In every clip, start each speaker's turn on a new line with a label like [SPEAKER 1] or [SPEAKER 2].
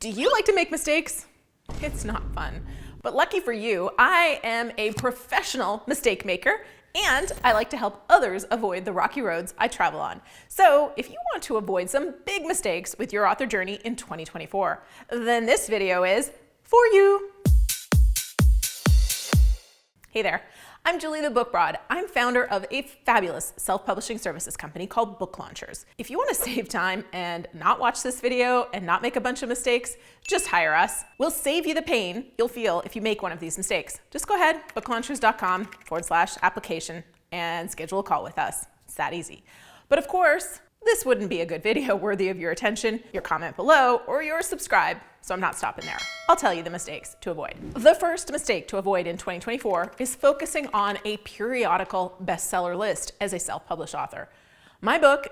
[SPEAKER 1] Do you like to make mistakes? It's not fun. But lucky for you, I am a professional mistake maker, and I like to help others avoid the rocky roads I travel on. So if you want to avoid some big mistakes with your author journey in 2024, then this video is for you. Hey there, I'm Julie the Book Broad. I'm founder of a fabulous self-publishing services company called Book Launchers. If you want to save time and not watch this video and not make a bunch of mistakes, just hire us. We'll save you the pain you'll feel if you make one of these mistakes. Just go ahead, booklaunchers.com/application and schedule a call with us. It's that easy. But of course, this wouldn't be a good video worthy of your attention, your comment below, or your subscribe, so I'm not stopping there. I'll tell you the mistakes to avoid. The first mistake to avoid in 2024 is focusing on a periodical bestseller list as a self-published author. My book,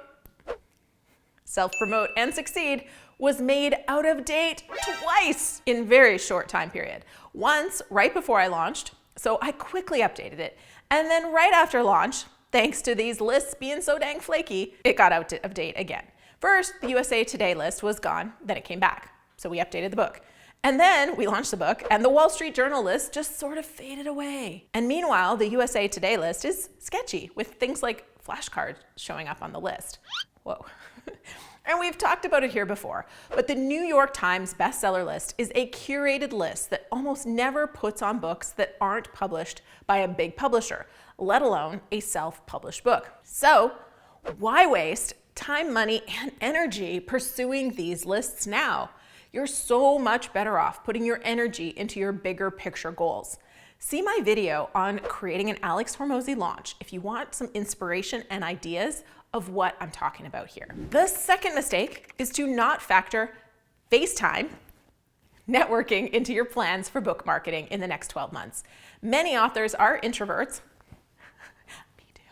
[SPEAKER 1] Self-Promote and Succeed, was made out of date twice in a very short time period. Once right before I launched, so I quickly updated it, and then right after launch, thanks to these lists being so dang flaky, it got out of date again. First, the USA Today list was gone, then it came back. So we updated the book. And then we launched the book, and the Wall Street Journal list just sort of faded away. And meanwhile, the USA Today list is sketchy, with things like flashcards showing up on the list. Whoa. And we've talked about it here before, but the New York Times bestseller list is a curated list that almost never puts on books that aren't published by a big publisher, let alone a self-published book. So why waste time, money, and energy pursuing these lists now? You're so much better off putting your energy into your bigger picture goals. See my video on creating an Alex Hormozi launch if you want some inspiration and ideas of what I'm talking about here. The second mistake is to not factor Facetime networking into your plans for book marketing in the next 12 months. Many authors are introverts. Me too.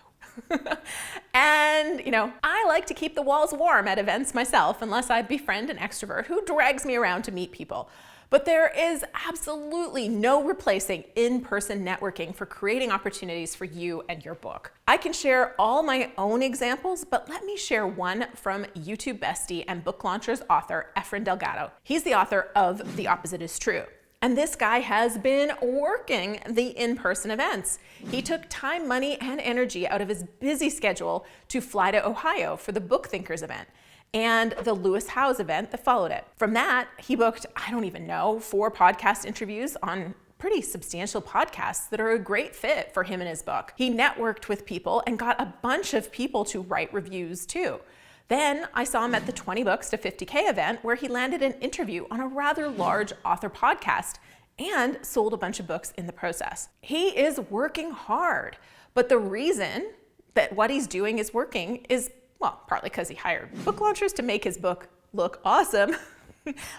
[SPEAKER 1] And, I like to keep the walls warm at events myself, unless I befriend an extrovert who drags me around to meet people. But there is absolutely no replacing in-person networking for creating opportunities for you and your book. I can share all my own examples, but let me share one from YouTube bestie and Book Launchers author Efren Delgado. He's the author of The Opposite is True. And this guy has been working the in-person events. He took time, money, and energy out of his busy schedule to fly to Ohio for the Book Thinkers event and the Lewis Howes event that followed it. From that, he booked, 4 podcast interviews on pretty substantial podcasts that are a great fit for him and his book. He networked with people and got a bunch of people to write reviews too. Then I saw him at the 20 Books to 50K event where he landed an interview on a rather large author podcast and sold a bunch of books in the process. He is working hard, but the reason that what he's doing is working is, partly because he hired Book Launchers to make his book look awesome,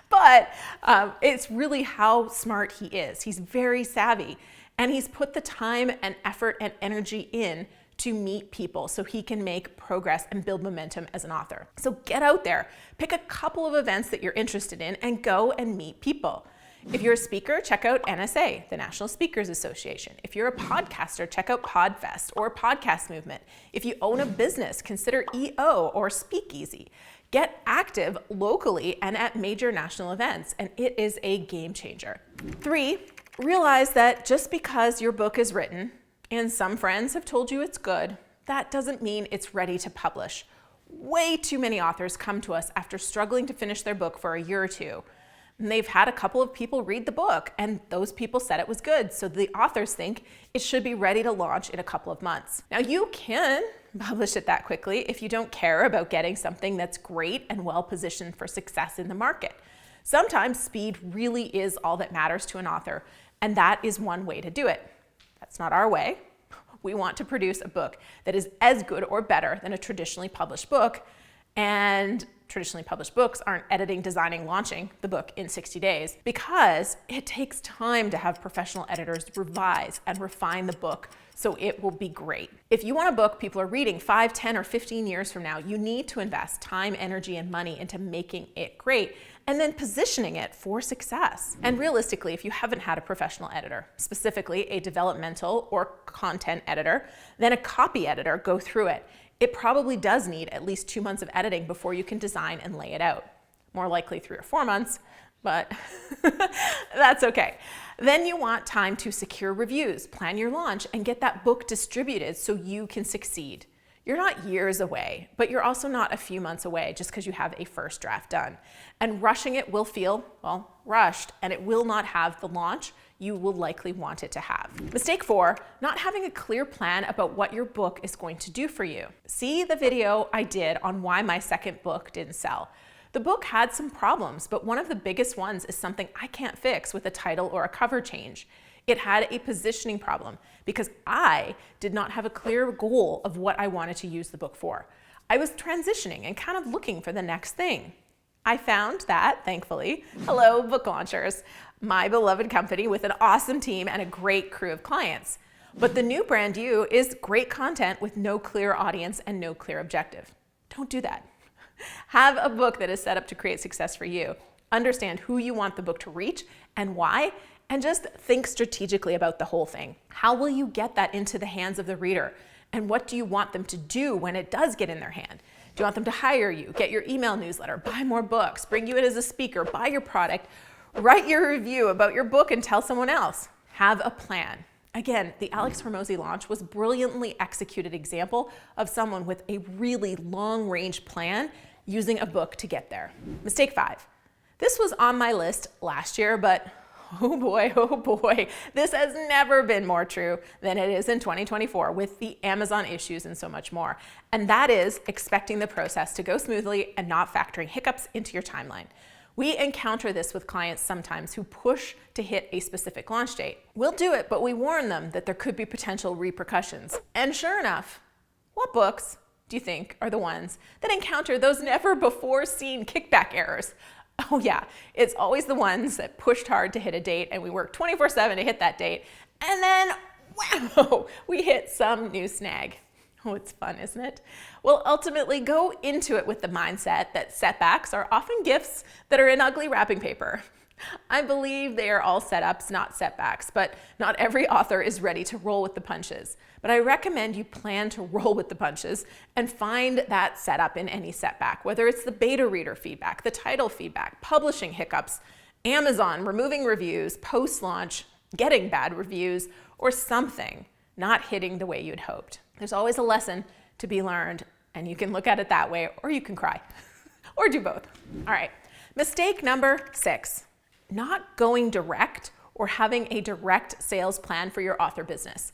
[SPEAKER 1] but it's really how smart he is. He's very savvy, and he's put the time and effort and energy in to meet people so he can make progress and build momentum as an author. So get out there, pick a couple of events that you're interested in, and go and meet people. If you're a speaker, check out NSA, the National Speakers Association. If you're a podcaster, check out Podfest or Podcast Movement. If you own a business, consider EO or Speakeasy. Get active locally and at major national events, and it is a game changer. 3, realize that just because your book is written and some friends have told you it's good, that doesn't mean it's ready to publish. Way too many authors come to us after struggling to finish their book for a year or two. And they've had a couple of people read the book, and those people said it was good, so the authors think it should be ready to launch in a couple of months. Now, you can publish it that quickly if you don't care about getting something that's great and well positioned for success in the market. Sometimes speed really is all that matters to an author, and that is one way to do it. That's not our way. We want to produce a book that is as good or better than a traditionally published book, and traditionally published books aren't editing, designing, launching the book in 60 days because it takes time to have professional editors revise and refine the book so it will be great. If you want a book people are reading 5, 10, or 15 years from now, you need to invest time, energy, and money into making it great and then positioning it for success. And realistically, if you haven't had a professional editor, specifically a developmental or content editor, then a copy editor go through it, it probably does need at least 2 months of editing before you can design and lay it out. More likely 3 or 4 months, but that's okay. Then you want time to secure reviews, plan your launch, and get that book distributed so you can succeed. You're not years away, but you're also not a few months away just because you have a first draft done. And rushing it will feel, well, rushed, and it will not have the launch you will likely want it to have. Mistake 4, not having a clear plan about what your book is going to do for you. See the video I did on why my second book didn't sell. The book had some problems, but one of the biggest ones is something I can't fix with a title or a cover change. It had a positioning problem because I did not have a clear goal of what I wanted to use the book for. I was transitioning and kind of looking for the next thing. I found that, thankfully, hello book launchers, my beloved company with an awesome team and a great crew of clients. But the new brand you is great content with no clear audience and no clear objective. Don't do that. Have a book that is set up to create success for you. Understand who you want the book to reach and why, and just think strategically about the whole thing. How will you get that into the hands of the reader? And what do you want them to do when it does get in their hand? Do you want them to hire you, get your email newsletter, buy more books, bring you in as a speaker, buy your product, write your review about your book and tell someone else? Have a plan. Again, the Alex Hormozi launch was a brilliantly executed example of someone with a really long-range plan using a book to get there. Mistake 5. This was on my list last year, but oh boy, this has never been more true than it is in 2024 with the Amazon issues and so much more. And that is expecting the process to go smoothly and not factoring hiccups into your timeline. We encounter this with clients sometimes who push to hit a specific launch date. We'll do it, but we warn them that there could be potential repercussions. And sure enough, what books do you think are the ones that encounter those never before seen kickback errors? Oh yeah, it's always the ones that pushed hard to hit a date and we worked 24/7 to hit that date. And then, wow, we hit some new snag. Oh, it's fun, isn't it? We'll ultimately go into it with the mindset that setbacks are often gifts that are in ugly wrapping paper. I believe they are all setups, not setbacks, but not every author is ready to roll with the punches. But I recommend you plan to roll with the punches and find that setup in any setback, whether it's the beta reader feedback, the title feedback, publishing hiccups, Amazon removing reviews, post-launch, getting bad reviews, or something not hitting the way you'd hoped. There's always a lesson to be learned, and you can look at it that way, or you can cry, or do both. All right, mistake number 6. Not going direct or having a direct sales plan for your author business.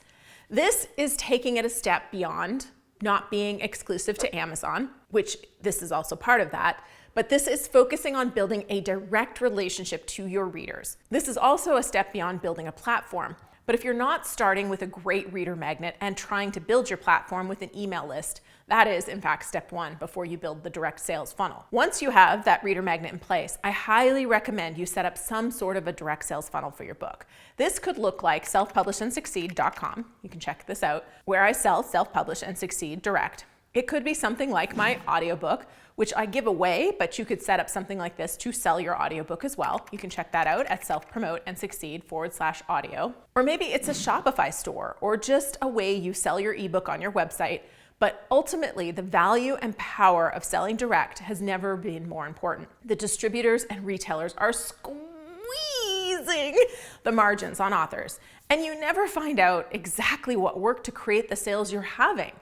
[SPEAKER 1] This is taking it a step beyond not being exclusive to Amazon, which this is also part of that, but this is focusing on building a direct relationship to your readers. This is also a step beyond building a platform. But if you're not starting with a great reader magnet and trying to build your platform with an email list, that is, in fact, step 1 before you build the direct sales funnel. Once you have that reader magnet in place, I highly recommend you set up some sort of a direct sales funnel for your book. This could look like selfpublishandsucceed.com. You can check this out, where I sell Self-Publish and Succeed direct. It could be something like my audiobook, which I give away, but you could set up something like this to sell your audiobook as well. You can check that out at selfpromoteandsucceed.com/audio. Or maybe it's a Shopify store or just a way you sell your ebook on your website. But ultimately, the value and power of selling direct has never been more important. The distributors and retailers are squeezing the margins on authors, and you never find out exactly what worked to create the sales you're having.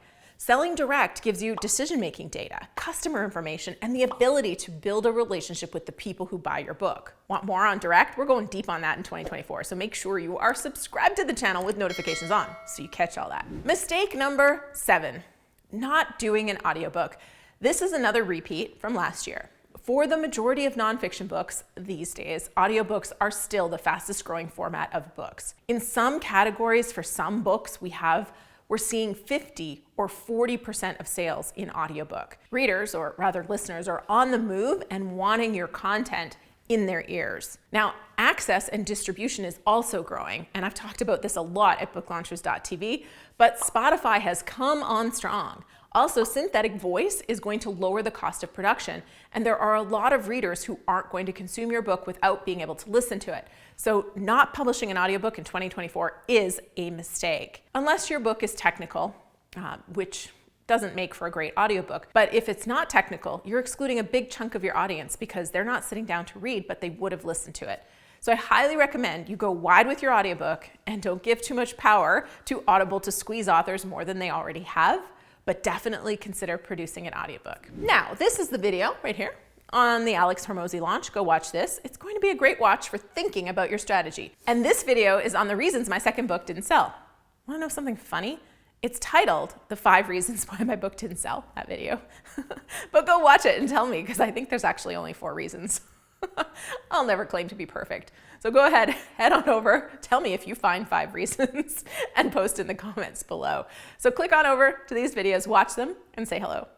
[SPEAKER 1] Selling direct gives you decision-making data, customer information, and the ability to build a relationship with the people who buy your book. Want more on direct? We're going deep on that in 2024, so make sure you are subscribed to the channel with notifications on so you catch all that. Mistake number 7, not doing an audiobook. This is another repeat from last year. For the majority of nonfiction books these days, audiobooks are still the fastest growing format of books. In some categories, for some books, we're seeing 50 or 40% of sales in audiobook. Readers, or rather listeners, are on the move and wanting your content in their ears. Now, access and distribution is also growing, and I've talked about this a lot at booklaunchers.tv, but Spotify has come on strong. Also, synthetic voice is going to lower the cost of production, and there are a lot of readers who aren't going to consume your book without being able to listen to it. So not publishing an audiobook in 2024 is a mistake. Unless your book is technical, which doesn't make for a great audiobook. But if it's not technical, you're excluding a big chunk of your audience because they're not sitting down to read, but they would have listened to it. So I highly recommend you go wide with your audiobook and don't give too much power to Audible to squeeze authors more than they already have, but definitely consider producing an audiobook. Now, this is the video right here on the Alex Hormozi launch. Go watch this. It's going to be a great watch for thinking about your strategy. And this video is on the reasons my second book didn't sell. Want to know something funny? It's titled The 5 Reasons Why My Book Didn't Sell, that video. But go watch it and tell me, because I think there's actually only 4 reasons. I'll never claim to be perfect. So go ahead, head on over, tell me if you find 5 reasons, and post in the comments below. So click on over to these videos, watch them, and say hello.